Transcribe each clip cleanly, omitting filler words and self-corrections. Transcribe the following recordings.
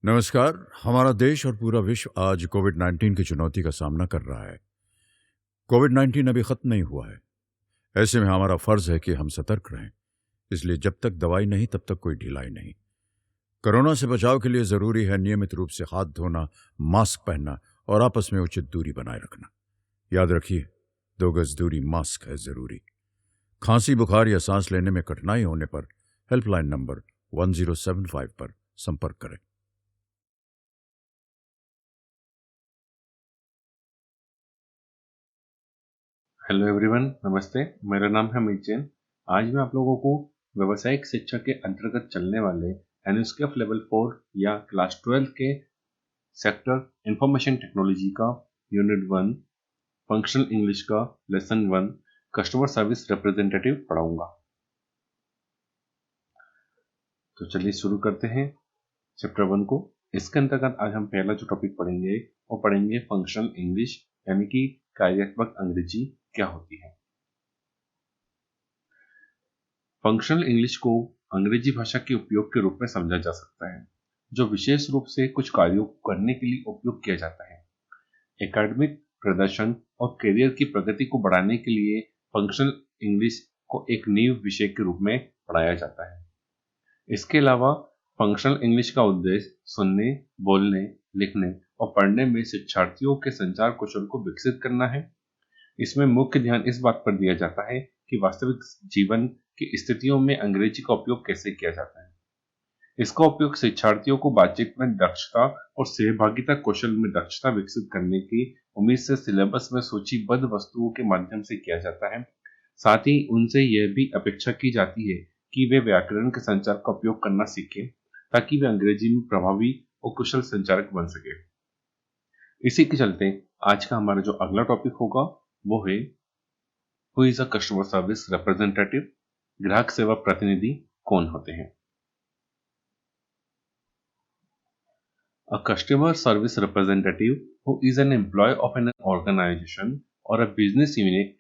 नमस्कार। हमारा देश और पूरा विश्व आज कोविड-19 की चुनौती का सामना कर रहा है। कोविड-19 अभी खत्म नहीं हुआ है। ऐसे में हमारा फर्ज है कि हम सतर्क रहें। इसलिए जब तक दवाई नहीं तब तक कोई ढिलाई नहीं। कोरोना से बचाव के लिए जरूरी है नियमित रूप से हाथ धोना, मास्क पहनना और आपस में उचित दूरी बनाए रखना। याद रखिए, 2 गज दूरी, मास्क है जरूरी। खांसी, बुखार या सांस लेने में कठिनाई होने पर हेल्पलाइन नंबर 1075 पर संपर्क करें। हेलो एवरीवन, नमस्ते। मेरा नाम है अमित जैन। आज मैं आप लोगों को व्यावसायिक शिक्षा के अंतर्गत चलने वाले एनएसक्यूएफ लेवल 4 या क्लास 12 के सेक्टर इंफॉर्मेशन टेक्नोलॉजी का यूनिट 1 फंक्शनल इंग्लिश का लेसन 1 कस्टमर सर्विस रिप्रेजेंटेटिव पढ़ाऊंगा। तो चलिए शुरू करते हैं चैप्टर 1 को। इसके अंतर्गत आज हम पहला जो टॉपिक पढ़ेंगे वो पढ़ेंगे फंक्शनल इंग्लिश, यानी कि कार्यात्मक अंग्रेजी क्या होती है। फंक्शनल इंग्लिश को अंग्रेजी भाषा के उपयोग के रूप में समझा जा सकता है, जो विशेष रूप से कुछ कार्यों को करने के लिए उपयोग किया जाता है। एकेडमिक प्रदर्शन और करियर की प्रगति को बढ़ाने के लिए फंक्शनल इंग्लिश को एक नींव विषय के रूप में पढ़ाया जाता है। इसके अलावा फंक्शनल इंग्लिश का उद्देश्य सुनने, बोलने, लिखने और पढ़ने में शिक्षार्थियों के संचार कौशल को विकसित करना है। इसमें मुख्य ध्यान इस बात पर दिया जाता है कि वास्तविक जीवन की स्थितियों में अंग्रेजी का उपयोग कैसे किया जाता है। इसका उपयोग शिक्षार्थियों को बातचीत में दक्षता और सहभागिता कौशल में दक्षता विकसित करने की उम्मीद से सिलेबस में सूचीबद्ध वस्तुओं के माध्यम से किया जाता है। साथ ही उनसे यह भी अपेक्षा की जाती है कि वे व्याकरण के संचार का उपयोग करना सीखें, ताकि वे अंग्रेजी में प्रभावी और कुशल संचारक बन सके। इसी के चलते आज का हमारा जो अगला टॉपिक होगा वो है who is a customer service representative. ग्राहक सेवा प्रतिनिधि कौन होते हैं? A customer service representative, who is an employee of an organization or a business unit,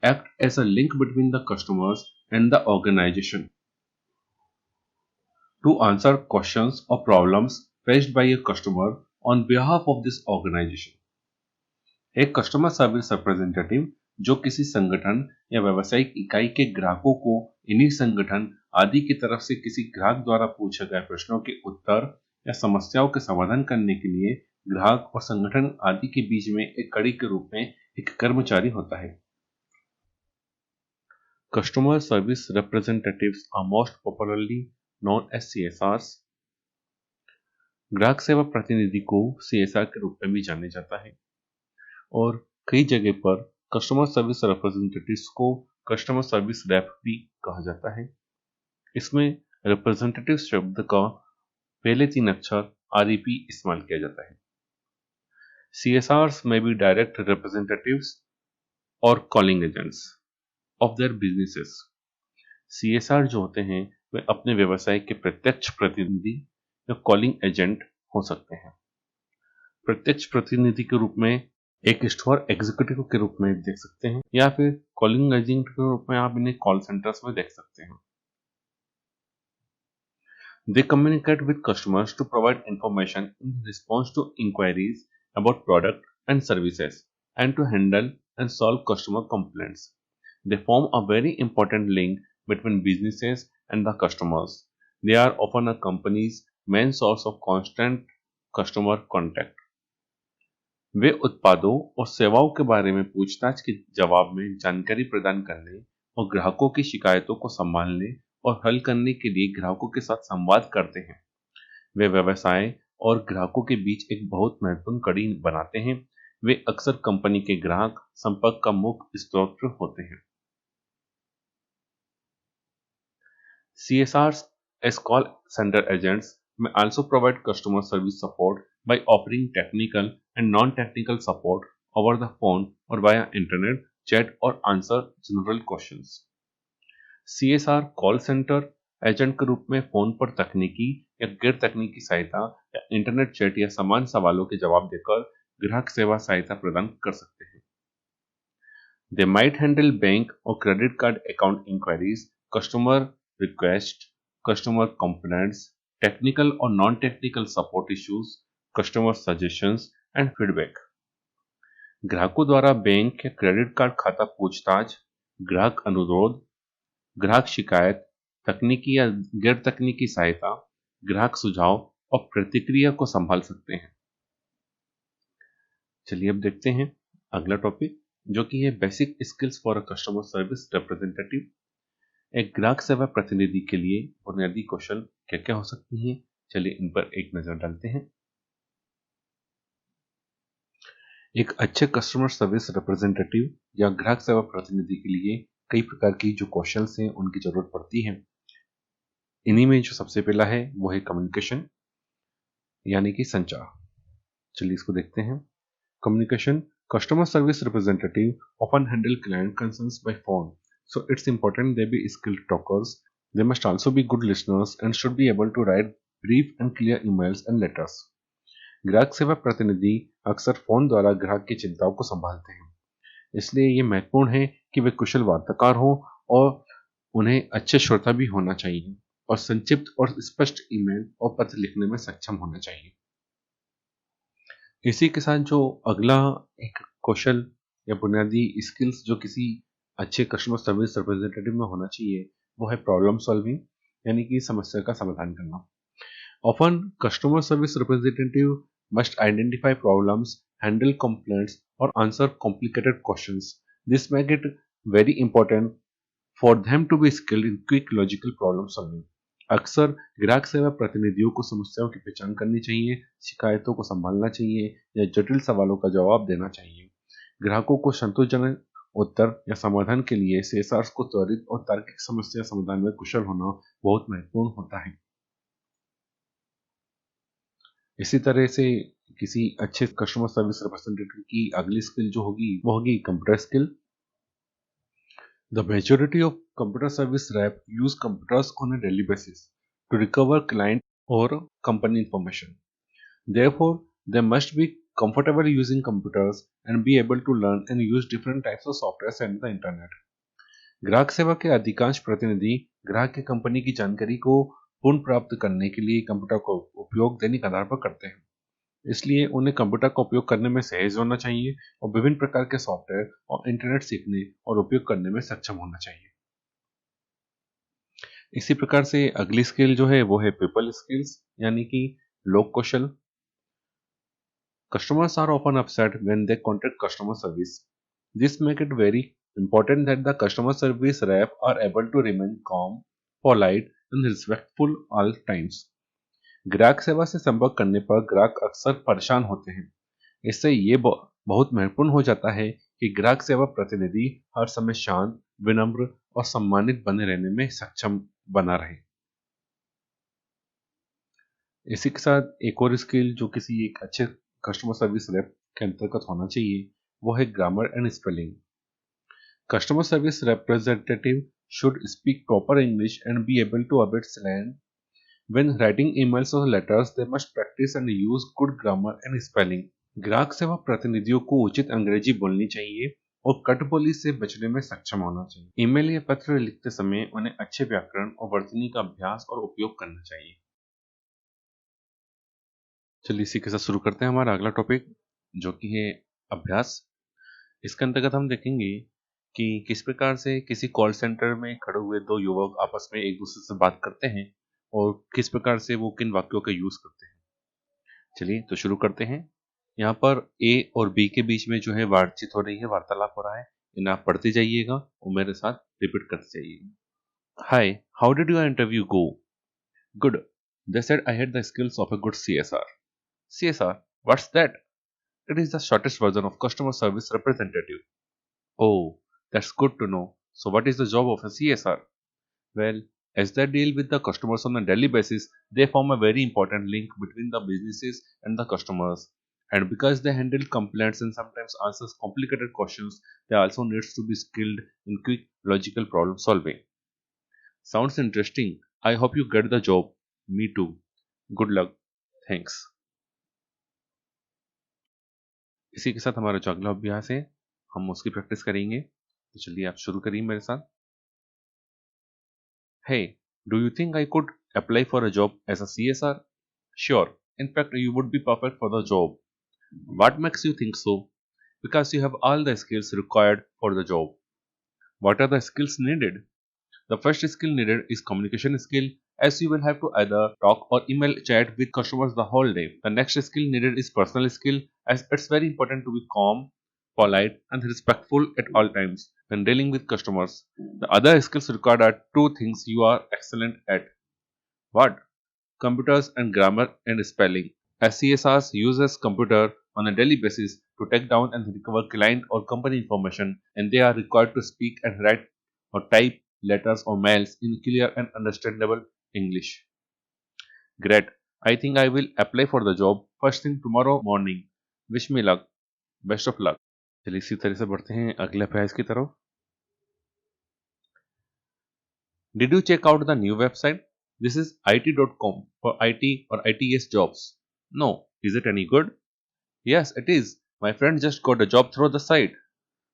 act as a link between the customers and the organization to answer questions or problems faced by a customer on behalf of this organization. एक customer service representative जो किसी संगठन या व्यावसायिक इकाई के ग्राहकों को इन्हीं संगठन आदि की तरफ से किसी ग्राहक द्वारा पूछे गए प्रश्नों के उत्तर या समस्याओं के समाधान करने के लिए ग्राहक और संगठन आदि के बीच में एक कड़ी के रूप में एक कर्मचारी होता है। Customer service representatives are most popularly known as CSRs। ग्राहक सेवा प्रतिनिधि को CSR के रूप में भी जाने जाता है और कई जगह पर कस्टमर सर्विस रिप्रेजेंटेटिव्स को कस्टमर सर्विस रैप भी कहा जाता है। इसमें रिप्रेजेंटेटिव शब्द का पहले 3 अक्षर REP इस्तेमाल किया जाता है। CSRs में भी डायरेक्ट रिप्रेजेंटेटिव्स और calling agents of their businesses. CSR जो होते हैं वे अपने व्यवसाय के प्रत्यक्ष प्रतिनिधि या कॉलिंग एजेंट हो सकते हैं। प्रत्यक्ष प्रतिनिधि के रूप में एक स्टोर एग्जीक्यूटिव के रूप में देख सकते हैं, या फिर कॉलिंग एजेंट के रूप में आप इन्हें कॉल सेंटर्स में देख सकते हैं। They communicate with customers to provide information in response to inquiries about product and services and to handle and solve customer complaints. They form a very important link between businesses and the customers. They are often a company's main source of constant customer contact. वे उत्पादों और सेवाओं के बारे में पूछताछ के जवाब में जानकारी प्रदान करने और ग्राहकों की शिकायतों को संभालने और हल करने के लिए ग्राहकों के साथ संवाद करते हैं। वे व्यवसाय और ग्राहकों के बीच एक बहुत महत्वपूर्ण कड़ी बनाते हैं। वे अक्सर कंपनी के ग्राहक संपर्क का मुख्य स्रोत होते हैं। CSRs as call center agents may also provide customer service support by offering technical and non-technical support over the phone or via internet chat or answer general questions. CSR call centre agent के रूप में phone पर तकनीकी या गैर तकनीकी सहायता या इंटरनेट चैट या समान सवालों के जवाब देकर ग्राहक सेवा सहायता प्रदान कर सकते हैं। They might handle bank or credit card account inquiries, customer requests, customer complaints, technical और non technical support issues, customer suggestions and feedback. ग्राहकों द्वारा बैंक या क्रेडिट कार्ड खाता पूछताछ, ग्राहक अनुरोध, ग्राहक शिकायत, तकनीकी या गैर तकनीकी सहायता, ग्राहक सुझाव और प्रतिक्रिया को संभाल सकते हैं। चलिए अब देखते हैं अगला टॉपिक, जो कि है basic skills for a customer service representative. एक ग्राहक सेवा प्रतिनिधि के लिए बुनियादी कौशल क्या क्या हो सकती हैं, चलिए इन पर एक नजर डालते हैं। एक अच्छे कस्टमर सर्विस रिप्रेजेंटेटिव या ग्राहक सेवा प्रतिनिधि के लिए कई प्रकार की जो कौशल्स हैं उनकी जरूरत पड़ती है। इन्हीं में जो सबसे पहला है वो है कम्युनिकेशन, यानी कि संचार। चलिए इसको देखते हैं। Communication, customer service representative often handle client concerns by phone, so it's important they be skilled talkers. They must also be good listeners and should be able to write brief and clear emails and letters. ग्राहक सेवा प्रतिनिधि अक्सर phone द्वारा ग्राहक की चिंताओं को संभालते हैं, इसलिए ये महत्वपूर्ण है कि वे कुशल वार्ताकार हों और उन्हें अच्छे श्रोता भी होना चाहिए और संक्षिप्त और स्पष्ट ईमेल और पत्र लिखने में सक्षम होना चाहिए। इसी के साथ जो अगला एक कौशल या बुनियादी स्किल्स जो किसी अच्छे कस्टमर सर्विस रिप्रेजेंटेटिव में होना चाहिए वो है प्रॉब्लम सॉल्विंग, यानी कि समस्या का समाधान करना। Often customer service representative must identify problems, handle complaints और answer complicated questions. This make it very important for them to be skilled in quick logical problem solving. अक्सर ग्राहक सेवा प्रतिनिधियों को समस्याओं की पहचान करनी चाहिए, शिकायतों को संभालना चाहिए या जटिल सवालों का जवाब देना चाहिए। ग्राहकों को संतोषजनक उत्तर या समाधान के लिए सीएसआर को त्वरित और तार्किक समस्या समाधान में कुशल होना बहुत महत्वपूर्ण होता है। इसी तरह से किसी अच्छे कस्टमर सर्विस रिप्रेजेंटेटिव की अगली स्किल जो होगी वो होगी computer skill. The majority of computer service rep use computers on a daily basis to recover client or company information. Therefore, they must be comfortable using computers and be able to learn and use different types of software and the internet. ग्राहक सेवा के अधिकांश प्रतिनिधि ग्राहक की company की जानकारी को पुनः प्राप्त करने के लिए कंप्यूटर का उपयोग दैनिक आधार पर करते हैं, इसलिए उन्हें कंप्यूटर का उपयोग करने में सहज होना चाहिए और विभिन्न प्रकार के सॉफ्टवेयर और इंटरनेट सीखने और उपयोग करने में सक्षम होना चाहिए। इसी प्रकार से अगली स्किल जो है वो है पीपल स्किल्स, यानी कि लोक कौशल। Customers are often upset when they contact customer service. This make it very important that the customer service rep are able to remain calm, polite and respectful all times. ग्राहक सेवा से संपर्क करने पर ग्राहक अक्सर परेशान होते हैं, इससे ये बहुत महत्वपूर्ण हो जाता है कि ग्राहक सेवा प्रतिनिधि हर समय शांत, विनम्र और सम्मानित बने रहने में सक्षम बना रहे। इसी के साथ एक और स्किल जो किसी एक अच्छे कस्टमर सर्विस रेप के अंतर्गत होना चाहिए वो है grammar and spelling. Customer service representative should speak proper English and be able to avoid slang. When writing emails or letters, they must practice and use good grammar and spelling. ग्राहक सेवा प्रतिनिधियों को उचित अंग्रेजी बोलनी चाहिए और कटबोली से बचने में सक्षम होना चाहिए। ईमेल या पत्र लिखते समय उन्हें अच्छे व्याकरण और वर्तनी का अभ्यास और उपयोग करना चाहिए। चलिए इसी के साथ शुरू करते हैं हमारा अगला टॉपिक, जो कि है अभ्यास। इसके अंतर्गत हम देखेंगे कि किस प्रकार से किसी कॉल सेंटर में खड़े हुए दो युवक आपस में एक दूसरे से बात करते हैं और किस प्रकार से वो किन वाक्यों का यूज करते हैं। चलिए तो शुरू करते हैं। यहाँ पर ए और बी के बीच में जो है बातचीत हो रही है, वार्तालाप हो रहा है। इन्हें आप पढ़ते जाइएगा और मेरे साथ रिपीट करते जाइएगा। Hi, how did your interview go? Good, they said I had the skills of a good CSR. CSR, what's that? It is the shortest version of customer service representative. Oh, that's good to know. So what is the job of a CSR? Well, as they deal with the customers on a daily basis, they form a very important link between the businesses and the customers. And because they handle complaints and sometimes answers complicated questions, they also needs to be skilled in quick logical problem solving. Sounds interesting. I hope you get the job. Me too. Good luck. Thanks. इसी के साथ हमारा जो अगला अभ्यास है हम उसकी प्रैक्टिस करेंगे, तो चलिए आप शुरू करिए मेरे साथ। Hey, do you think I could apply for a job as a CSR? Sure. In fact, you would be perfect for the job. What makes you think so? Because you have all the skills required for the job. What are the skills needed? The first skill needed is communication skill, as you will have to either talk or email chat with customers the whole day. The next skill needed is personal skill, as it's very important to be calm, polite, and respectful at all times when dealing with customers. The other skills required are two things you are excellent at. What? Computers and grammar and spelling. As CSRs uses computer on a daily basis to take down and recover client or company information, and they are required to speak and write or type letters or mails in clear and understandable English. Great. I think I will apply for the job first thing tomorrow morning. Wish me luck. Best of luck. चलिए इसी तरह से बढ़ते हैं अगले अभ्यास की तरफ. Did you check out the new website? This is it.com for IT or ITS jobs. No. Is it any good? Yes, it is. My friend just got a job through the site.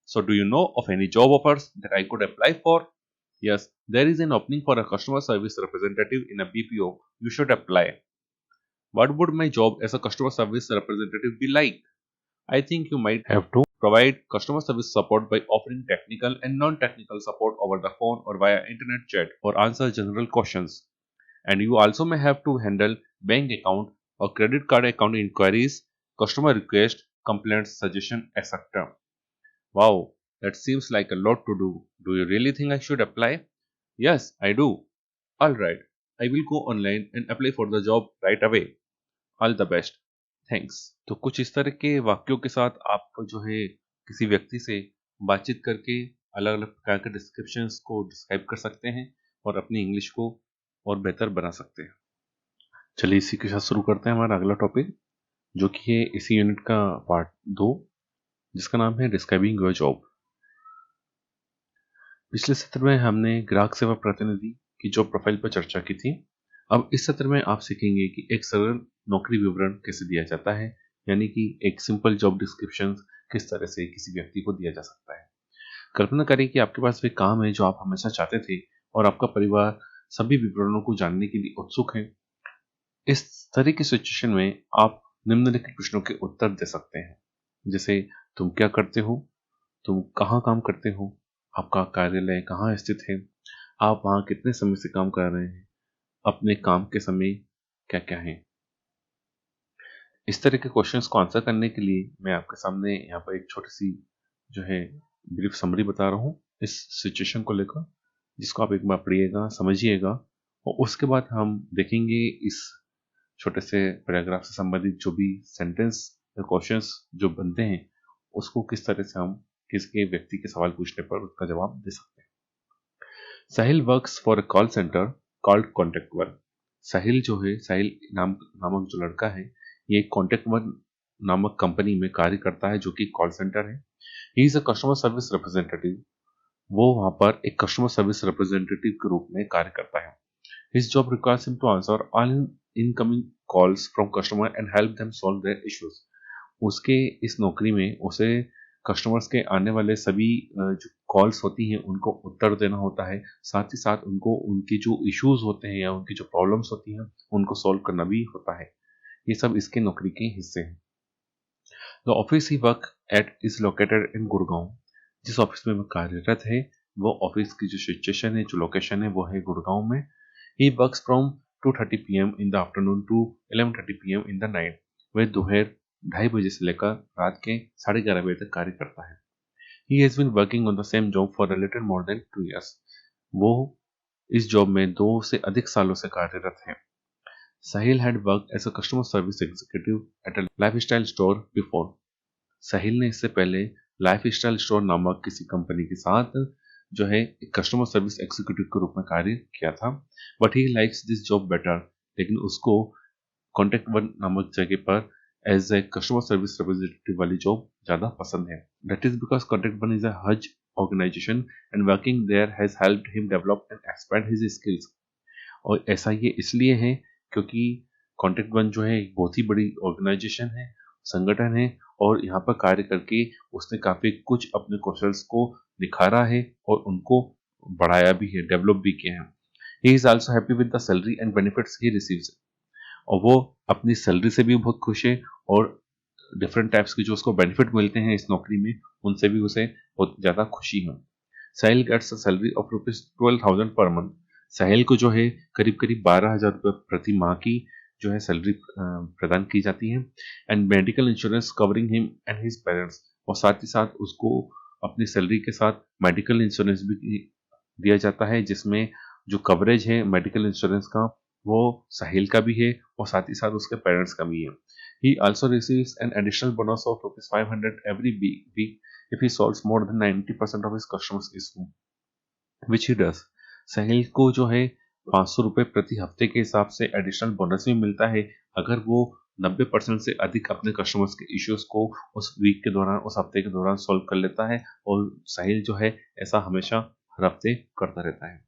So, do you know of any job offers that I could apply for? Yes, there is an opening for a customer service representative in a BPO. You should apply. What would my job as a customer service representative be like? I think you might have to provide customer service support by offering technical and non-technical support over the phone or via internet chat or answer general questions. And you also may have to handle bank account or credit card account inquiries, customer request, complaints, suggestion, etc. Wow, that seems like a lot to do. Do you really think I should apply? Yes, I do. Alright, I will go online and apply for the job right away. All the best. Thanks. तो कुछ इस तरह के वाक्यों के साथ आप जो है किसी व्यक्ति से बातचीत करके अलग अलग प्रकार के डिस्क्रिप्शंस को डिस्क्राइब कर सकते हैं और अपनी इंग्लिश को और बेहतर बना सकते हैं. चलिए इसी के साथ शुरू करते हैं हमारा अगला टॉपिक, जो कि है इसी यूनिट का पार्ट 2, जिसका नाम है डिस्क्राइबिंग योर जॉब. पिछले सत्र में हमने ग्राहक सेवा प्रतिनिधि की जॉब प्रोफाइल पर चर्चा की थी. अब इस सत्र में आप सीखेंगे कि एक सरल नौकरी विवरण कैसे दिया जाता है, यानी कि एक सिंपल जॉब डिस्क्रिप्शन किस तरह से किसी व्यक्ति को दिया जा सकता है. कल्पना करें कि आपके पास वे काम है जो आप हमेशा चाहते थे और आपका परिवार सभी विवरणों को जानने के लिए उत्सुक है. इस तरह की सिचुएशन में आप निम्नलिखित प्रश्नों के उत्तर दे सकते हैं, जैसे तुम क्या करते हो, तुम कहाँ काम करते हो, आपका कार्यालय कहाँ स्थित है, आप वहाँ कितने समय से काम कर रहे हैं, अपने काम के समय क्या क्या है. इस तरह के क्वेश्चंस को आंसर करने के लिए मैं आपके सामने यहाँ पर एक छोटी सी जो है ब्रीफ समरी बता रहा हूँ इस सिचुएशन को लेकर, जिसको आप एक बार पढ़िएगा, समझिएगा, और उसके बाद हम देखेंगे इस छोटे से पैराग्राफ से संबंधित जो भी सेंटेंस या क्वेश्चंस जो बनते हैं उसको किस तरह से हम किसी व्यक्ति के सवाल पूछने पर उसका जवाब दे सकते हैं. Sahil works for a call centre called Contact One. Sahil जो है, साहिल नामक जो लड़का है, ये कॉन्टेक्ट वन नामक कंपनी में कार्य करता है जो कि कॉल सेंटर है. He is a customer service representative. वो वहां पर एक कस्टमर सर्विस रिप्रेजेंटेटिव के रूप में कार्य करता है. His job requires him to answer all incoming calls from customer and help them solve their issues. उसके इस नौकरी में उसे कस्टमर्स के आने वाले सभी जो कॉल्स होती हैं उनको उत्तर देना होता है, साथ ही साथ उनको उनके जो इश्यूज होते हैं या उनकी जो प्रॉब्लम्स होती हैं उनको सॉल्व करना भी होता है. ये सब इसके नौकरी के हिस्से हैं. The office he work at is located in Gurgaon. जिस ऑफिस में वह कार्यरत है वो ऑफिस की जो सिचुएशन है, जो लोकेशन है, वो है गुड़गांव में. He works from 2:30 PM in the afternoon to 11:30 PM in the night. वह दोपहर 2:30 बजे से लेकर रात के 11:30 बजे तक कार्य करता है. He has been working on the same job for a little more than 2 years. वो इस जॉब में 2 से अधिक सालों से कार्यरत है. साहिल had worked as a customer service executive at a lifestyle store before. साहिल ने इससे पहले लाइफस्टाइल स्टोर नामक किसी कंपनी के साथ जो है एक कस्टमर सर्विस एग्जीक्यूटिव के रूप में कार्य किया था. But he likes this job better. लेकिन उसको कॉन्टेक्ट वन नामक जगह पर as a customer service representative वाली जॉब ज़्यादा पसंद है. That is because Contact One is a huge organisation and working there has helped him develop and expand his skills. और ऐसा ये इसलिए है क्योंकि कॉन्टेक्ट वन जो है एक बहुत ही बड़ी ऑर्गेनाइजेशन है, संगठन है, और यहाँ पर कार्य करके उसने काफ़ी कुछ अपने कौशल्स को निखारा है और उनको बढ़ाया भी है, डेवलप भी किया है. He is also happy with the salary and benefits he receives, और वो अपनी सैलरी से भी बहुत खुश है और डिफरेंट टाइप्स के जो उसको बेनिफिट मिलते हैं इस नौकरी में उनसे भी उसे बहुत ज़्यादा खुशी है। Sahil gets a salary of ₹12,000 per month. साहिल को जो है करीब करीब 12,000 रुपये प्रति माह की जो है सैलरी प्रदान की जाती है, and medical insurance covering him and his parents, और साथ ही साथ उसको अपनी सैलरी के साथ मेडिकल इंश्योरेंस भी दिया जाता है, जिसमें जो कवरेज है मेडिकल इंश्योरेंस का वो साहिल का भी है और साथ ही साथ उसके पेरेंट्स का भी है। He also receives an additional bonus of ₹500 every week if he solves more than 90% of his customers' issue, which he does. साहिल को जो है 500 रुपये प्रति हफ्ते के हिसाब से एडिशनल बोनस भी मिलता है अगर वो 90% से अधिक अपने कस्टमर्स के इश्यूज को उस वीक के दौरान, उस हफ्ते के दौरान सॉल्व कर लेता है, और साहिल जो है ऐसा हमेशा हर हफ्ते करता रहता है।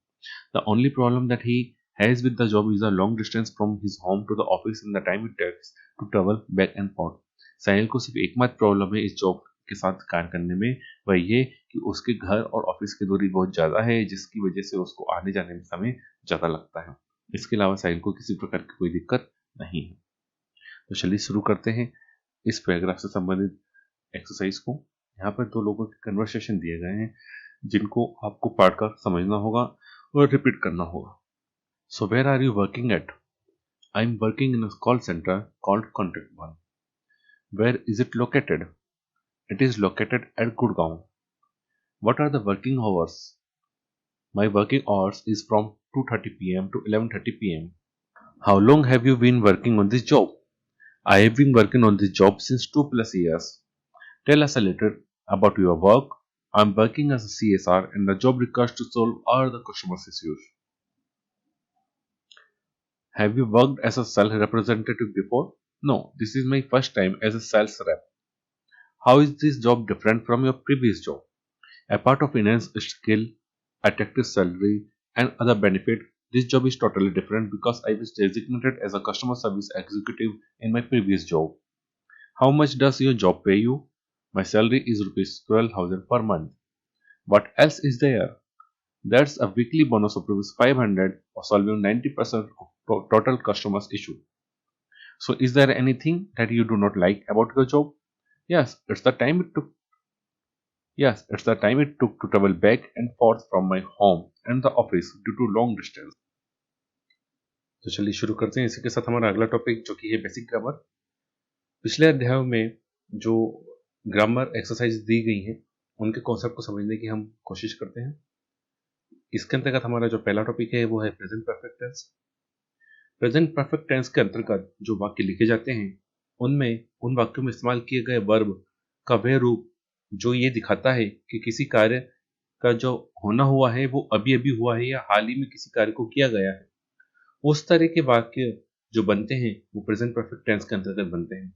The only problem that he has with the job is a long distance from his home to the office and the time it takes to travel back and forth. साहिल को सिर्फ एकमात्र प्रॉब्लम है इस जॉब के साथ कार्य करने में, वह ये कि उसके घर और ऑफिस की दूरी बहुत ज़्यादा है, जिसकी वजह से उसको आने जाने में समय ज़्यादा लगता है। इसके अलावा साहिल को किसी प्रकार की कोई दिक्कत नहीं है। तो चलिए शुरू करते हैं इस पैराग्राफ से संबंधित एक्सरसाइज को। यहाँ पर दो लोगों के कन्वर्सेशन दिए गए हैं जिनको आपको पढ़कर समझना होगा और रिपीट करना होगा। So where are you working at? I'm working in a call center called Contact One. Where is it located? It is located at Gurgaon. What are the working hours? My working hours is from 2:30 p.m. to 11:30 p.m. How long have you been working on this job? I have been working on this job since 2+ years. Tell us a little about your work. I'm working as a CSR and the job requires to solve all the customers' issues. Have you worked as a sales representative before? No, this is my first time as a sales rep. How is this job different from your previous job? Apart of enhanced skill, attractive salary, and other benefit, this job is totally different because I was designated as a customer service executive in my previous job. How much does your job pay you? My salary is ₹12,000 per month. What else is there? That's a weekly bonus of ₹500 for solving 90% of total customers' issue. So, is there anything that you do not like about your job? Yes, it's the time it took. Yes, it's the time it took to travel back and forth from my home and the office due to long distance. तो चलिए शुरू करते हैं इसी के साथ हमारा अगला टॉपिक जो कि है बेसिक ग्रामर। पिछले अध्याय में जो ग्रामर एक्सरसाइज दी गई हैं उनके कॉन्सेप्ट को समझने की हम कोशिश करते हैं। इसके अंतर्गत हमारा जो पहला टॉपिक है वो है present perfect tense. Present perfect tense के अंतर्गत जो वाक्य लिखे जाते हैं उनमें उन वाक्यों में इस्तेमाल किए गए वर्ब का वह रूप जो ये दिखाता है कि किसी कार्य का जो होना हुआ है वो अभी अभी हुआ है या हाल ही में किसी कार्य को किया गया है, उस तरह के वाक्य जो बनते हैं वो प्रेजेंट परफेक्ट टेंस के अंतर्गत बनते हैं।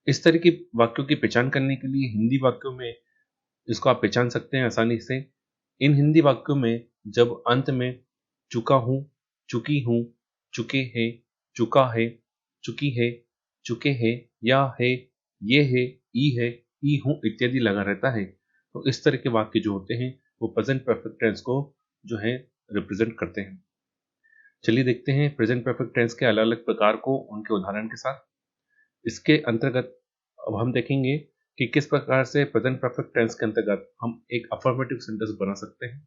इस तरह की वाक्यों की पहचान करने के लिए हिंदी वाक्यों में इसको आप पहचान सकते हैं आसानी से। इन हिंदी वाक्यों में जब अंत में चुका हूं, चुकी हूं, चुके हैं, चुका है, चुकी है, चुके हैं, या है, ये है, ई है, ई हूं इत्यादि लगा रहता है, तो इस तरह के वाक्य जो होते हैं वो प्रेजेंट परफेक्ट टेंस को जो है रिप्रेजेंट करते हैं। चलिए देखते हैं प्रेजेंट परफेक्ट टेंस के अलग अलग प्रकार को उनके उदाहरण के साथ। इसके अंतर्गत अब हम देखेंगे कि किस प्रकार से प्रेजेंट परफेक्ट टेंस के अंतर्गत हम एक अफर्मेटिव सेंटेंस बना सकते हैं।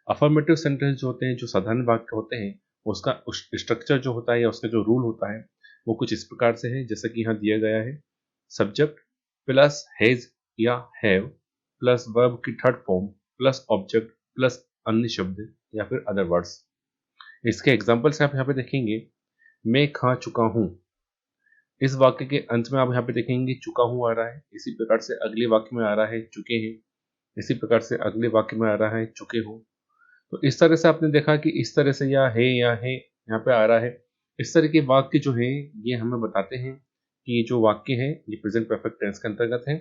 अफर्मेटिव सेंटेंस जो होते हैं, जो साधारण वाक्य होते हैं, उसका स्ट्रक्चर जो होता है या उसका जो रूल होता है वो कुछ इस प्रकार से है जैसा कि यहाँ दिया गया है। सब्जेक्ट प्लस हैज या हैव प्लस वर्ब की third form plus object plus अन्य शब्द या फिर अदर वर्ड्स। इसके एग्जाम्पल्स आप यहाँ पे देखेंगे। मैं खा चुका हूँ, इस वाक्य के अंत में आप यहाँ पे देखेंगे चुका हूँ आ रहा है। इसी प्रकार से अगले वाक्य में आ रहा है चुके हैं, इसी प्रकार से अगले वाक्य में आ रहा है चुके हो। तो इस तरह से आपने देखा कि इस तरह से या है यहाँ पे आ रहा है। इस तरह के वाक्य जो है ये हमें बताते हैं कि ये जो वाक्य है ये प्रेजेंट परफेक्ट टेंस के अंतर्गत है,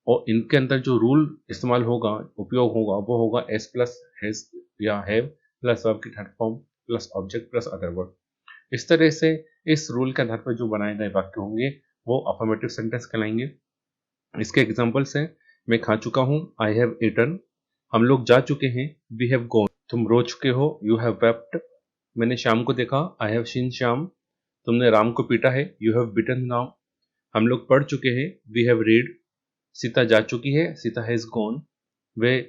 और इनके अंदर जो रूल इस्तेमाल होगा, उपयोग होगा, वो होगा एस प्लस हैज या हैव प्लस वर्ब की third form plus object plus other word. इस तरह से इस रूल के आधार पर जो बनाए गए वाक्य होंगे वो अफर्मेटिव सेंटेंस कहलाएंगे। इसके एग्जांपल्स हैं मैं खा चुका हूँ, आई हैव ईटन, हम लोग जा चुके हैं, वी हैव गॉन, तुम रो चुके हो, यू हैव वेप्ट। मैंने श्याम को देखा, आई हैव सीन श्याम। तुमने राम को पीटा है, यू हैव बीटन राम। हम लोग पढ़ चुके हैं, वी हैव रीड। सीता जा चुकी है, सीता हैज गॉन। वे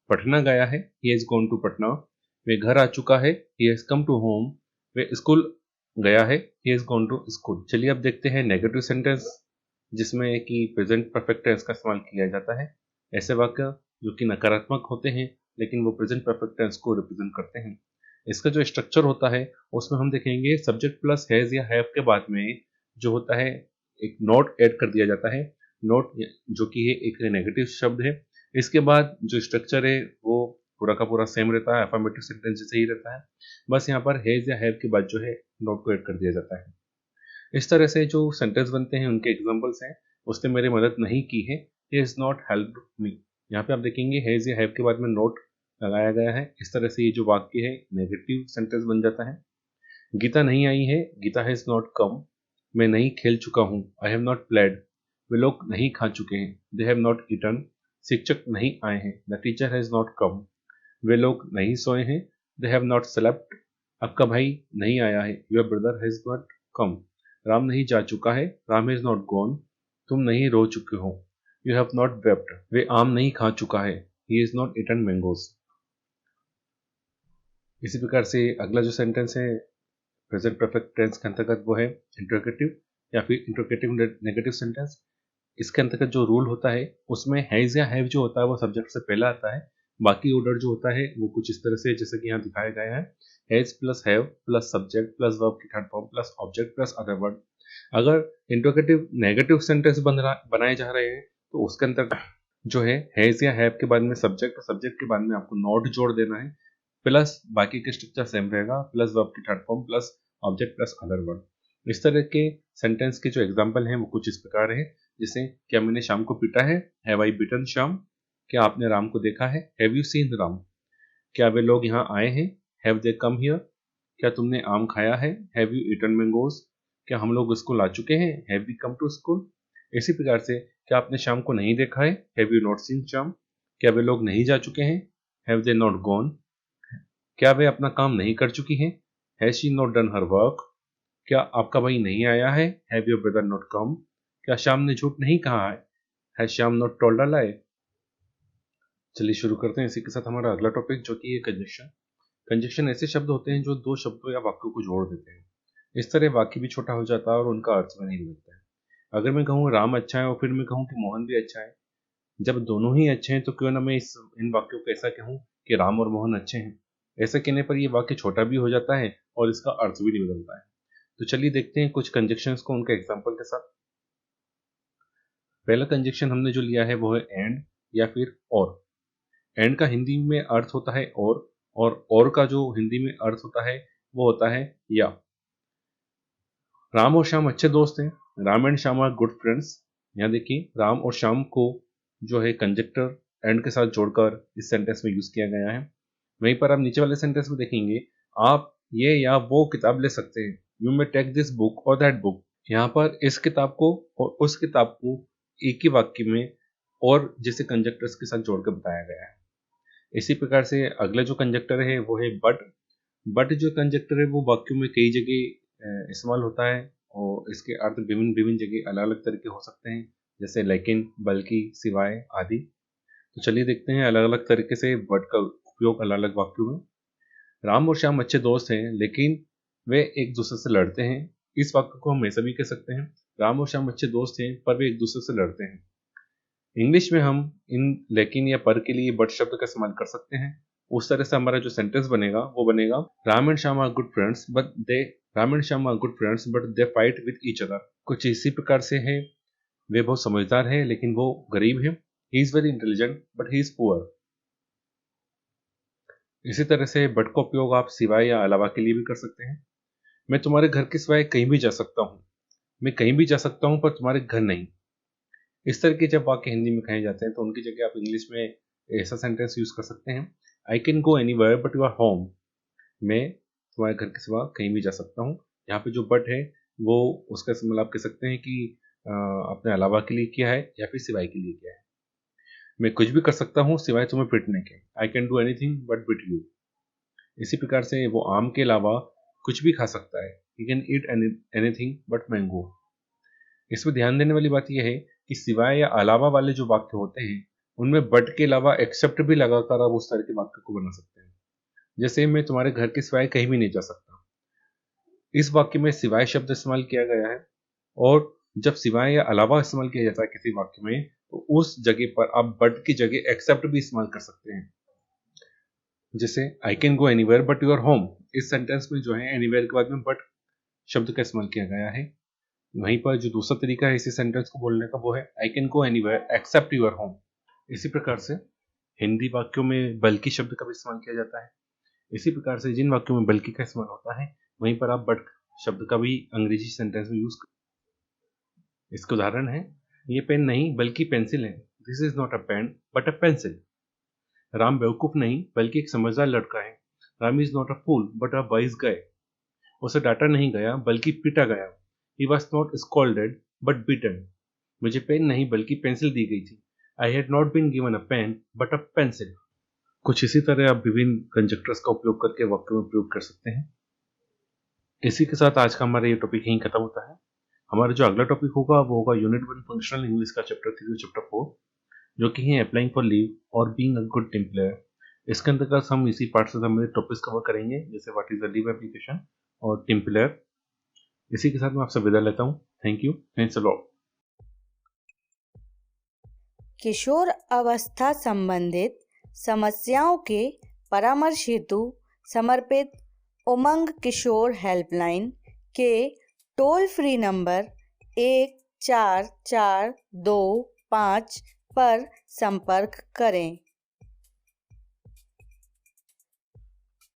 पटना गया है, he has gone to Patna. वे घर आ चुका है, he has come to home. वे स्कूल गया है, he has gone to school. चलिए अब देखते हैं नेगेटिव सेंटेंस जिसमें कि प्रेजेंट परफेक्ट टेंस का इस्तेमाल किया जाता है। ऐसे वाक्य जो कि नकारात्मक होते हैं लेकिन वो प्रेजेंट परफेक्ट टेंस को रिप्रेजेंट करते हैं। इसका जो स्ट्रक्चर होता है उसमें हम देखेंगे सब्जेक्ट प्लस हैज या हैव के बाद में जो होता है एक नॉट ऐड कर दिया जाता है। नॉट जो कि है एक नेगेटिव शब्द है। इसके बाद जो स्ट्रक्चर है वो पूरा का पूरा सेम रहता है, अफर्मेटिव सेंटेंस जैसे ही रहता है। बस यहाँ पर हैज या हैव के बाद जो है नॉट को ऐड कर दिया जाता है। इस तरह से जो सेंटेंस बनते हैं उनके एग्जांपल्स हैं, उसने मेरी मदद नहीं की है। He is not help me. यहाँ पे आप देखेंगे हैज या हैव के बाद में नॉट लगाया गया है। इस तरह से ये जो वाक्य है नेगेटिव सेंटेंस बन जाता है। गीता नहीं आई है, गीता हैज नॉट कम। मैं नहीं खेल चुका हूँ, आई हैव नॉट प्लेड। वे लोग नहीं खा चुके हैं, दे हैव नॉट ईटन। शिक्षक नहीं आए हैं, the teacher has not come. वे लोग नहीं सोए हैं, दे हैव नॉट स्लेप्ट। आपका भाई नहीं आया है, योर ब्रदर हैज नॉट कम। राम नहीं जा चुका है, राम हैज नॉट गॉन। तुम नहीं रो चुके हो, यू हैव नॉट वेप्ट। वे आम नहीं खा चुका है, he is not eaten mangoes. इसी प्रकार से अगला जो सेंटेंस है प्रेजेंट परफेक्ट टेंस के अंतर्गत वो है इंट्रोगेटिव या फिर इंट्रोगेटिव नेगेटिव सेंटेंस। इसके अंतर्गत जो रूल होता है उसमें हैज या हैव जो होता है वो सब्जेक्ट से पहला आता है। बाकी ऑर्डर जो होता है वो कुछ इस तरह से जैसे कि यहाँ दिखाया गया है, has plus have plus subject plus verb की third form plus object plus other word. अगर इंट्रोगेटिव नेगेटिव सेंटेंस बनाए जा रहे हैं तो उसके अंतर्गत जो है हैज या हैव के बाद में सब्जेक्ट और सब्जेक्ट के बाद में आपको नॉट जोड़ देना है, प्लस बाकी के स्ट्रक्चर सेम रहेगा, प्लस वर्ब की third form plus object plus other word. इस तरह के सेंटेंस के जो एग्जांपल हैं वो कुछ इस प्रकार है, जैसे क्या मैंने शाम को पीटा है, हैव आई बीटन श्याम। क्या आपने राम को देखा है, हैव यू सीन राम। क्या वे लोग यहाँ आए हैं, हैव दे कम हियर। क्या तुमने आम खाया है, हैव यू ईटन मैंगोज। क्या हम लोग स्कूल आ चुके हैं, have we come to school. इसी प्रकार से क्या आपने शाम को नहीं देखा है, have you not seen Shyam. क्या वे लोग नहीं जा चुके हैं, हैव दे नॉट गॉन। क्या वे अपना काम नहीं कर चुकी हैं, has she not done her work. क्या आपका भाई नहीं आया है, have your brother not come. क्या श्याम ने झूठ नहीं कहा है, has Shyam not told a lie. चलिए शुरू करते हैं इसी के साथ हमारा अगला टॉपिक जो कि है कंजक्शन। कंजक्शन ऐसे शब्द होते हैं जो दो शब्दों या वाक्यों को जोड़ देते हैं। इस तरह वाक्य भी छोटा हो जाता है और उनका अर्थ भी नहीं बदलता है। अगर मैं कहूँ राम अच्छा है और फिर मैं कहूँ कि मोहन भी अच्छा है, जब दोनों ही अच्छे हैं तो क्यों ना मैं इन वाक्यों को ऐसा कहूँ कि राम और मोहन अच्छे हैं। ऐसा कहने पर ये वाक्य छोटा भी हो जाता है और इसका अर्थ भी नहीं बदलता है। तो चलिए देखते हैं कुछ कंजक्शंस को उनके एग्जांपल के साथ। पहला कंजक्शन हमने जो लिया है वो है एंड या फिर और। एंड का हिंदी में अर्थ होता है और का जो हिंदी में अर्थ होता है वो होता है या। राम और श्याम अच्छे दोस्त हैं, Ram and Shyam are good friends. यहाँ देखिए राम और श्याम को जो है कंजक्टर एंड के साथ जोड़कर इस सेंटेंस में यूज किया गया है। वहीं पर आप नीचे वाले सेंटेंस में देखेंगे आप ये या वो किताब ले सकते हैं, you may take this book और दैट बुक। यहाँ पर इस किताब को और उस किताब को एक ही वाक्य में और जैसे कंजक्टर्स के साथ जोड़कर बताया गया है। इसी प्रकार से अगला जो कंजक्टर है वो है बट जो कंजक्टर है वो वाक्यों में कई जगह इस्तेमाल होता है और इसके अर्थ विभिन्न विभिन्न जगह अलग अलग तरह के हो सकते हैं, जैसे लेकिन, बल्कि, सिवाय आदि। तो चलिए देखते हैं अलग अलग तरीके से बट का उपयोग अलग अलग वाक्यों में। राम और श्याम अच्छे दोस्त हैं लेकिन वे एक दूसरे से लड़ते हैं। इस वाक्य को हम ऐसा भी कह सकते हैं, राम और श्याम अच्छे दोस्त हैं पर वे एक दूसरे से लड़ते हैं। इंग्लिश में हम इन लेकिन या पर के लिए बट शब्द का इस्तेमाल कर सकते हैं। उस तरह से हमारा जो सेंटेंस बनेगा वो बनेगा Ram and Shyam are good friends but they fight with each other. कुछ इसी प्रकार से है, वे बहुत समझदार है लेकिन वो गरीब है। He is very intelligent but he is poor. इसी तरह से बट का उपयोग आप सिवाय या अलावा के लिए भी कर सकते हैं। मैं तुम्हारे घर के सिवाय कहीं भी जा सकता हूँ, मैं कहीं भी जा सकता हूँ पर तुम्हारे घर नहीं। इस तरह के जब वाक्य हिंदी में कहे जाते हैं तो उनकी जगह आप इंग्लिश में ऐसा सेंटेंस यूज कर सकते हैं, I can go anywhere but you are home. मैं तुम्हारे घर के सिवा कहीं भी जा सकता हूँ। यहाँ पे जो बट है वो उसका इस्तेमाल आप कह सकते हैं कि अपने अलावा के लिए किया है या फिर सिवाय के लिए किया है। मैं कुछ भी कर सकता हूँ सिवाय तुम्हें पिटने के, I can do anything but bit you. इसी प्रकार से वो आम के अलावा कुछ भी खा सकता है। He can eat anything but mango. इसमें ध्यान देने वाली बात यह है कि सिवाय या अलावा वाले जो वाक्य होते हैं उनमें बट के अलावा एक्सेप्ट भी लगाकर आप उस तरह के वाक्य को बना सकते हैं। जैसे मैं तुम्हारे घर के सिवाय कहीं भी नहीं जा सकता। इस वाक्य में सिवाय शब्द इस्तेमाल किया गया है, और जब सिवाय या अलावा इस्तेमाल किया जाता है किसी वाक्य में तो उस जगह पर आप बट की जगह एक्सेप्ट भी इस्तेमाल कर सकते हैं। जैसे I can go anywhere but your home. इस सेंटेंस में जो है एनीवेयर के बाद में बट शब्द का इस्तेमाल किया गया है। वहीं पर जो दूसरा तरीका है इसी सेंटेंस को बोलने का वो है I can go anywhere except your home. इसी प्रकार से हिंदी वाक्यों में बल्कि शब्द का भी इस्तेमाल किया जाता है। इसी प्रकार से जिन वाक्यों में बल्कि का इस्तेमाल होता है वहीं पर आप बट शब्द का भी अंग्रेजी सेंटेंस में यूज कर। इसका उदाहरण है, ये पेन नहीं बल्कि पेंसिल है। This is not a pen but a pencil. Ram बेवकूफ नहीं बल्कि एक समझदार लड़का है। Ram is not a fool but a wise guy. उसे डांटा नहीं गया बल्कि पीटा गया। He was not scolded but beaten. मुझे पेन नहीं बल्कि पेंसिल दी गई थी। I had not been given a pen but a pencil. कुछ इसी तरह आप विभिन्न कंजक्टर्स का उपयोग करके वाक्य में प्रयोग कर सकते हैं। इसी के साथ आज का हमारा ये टॉपिक यहीं खत्म होता है। हमारा जो अगला टॉपिक होगा वो होगा यूनिट 1 फंक्शनल इंग्लिश का चैप्टर 3 और चैप्टर 4, जो कि है अप्लाइंग फॉर लीव और being a good team player. इसके अंतर्गत हम इसी पार्ट से संबंधित टॉपिक्स कवर करेंगे, जैसे what is the leave application और टीम प्लेयर। इसी के साथ मैं आपसे विदा लेता हूँ। Thank you, thanks a lot. किशोर अवस्था संबंधित समस्याओं के परामर्श हेतु समर्पित उमंग किशोर हेल्पलाइन के टोल फ्री नंबर 144225 पर संपर्क करें।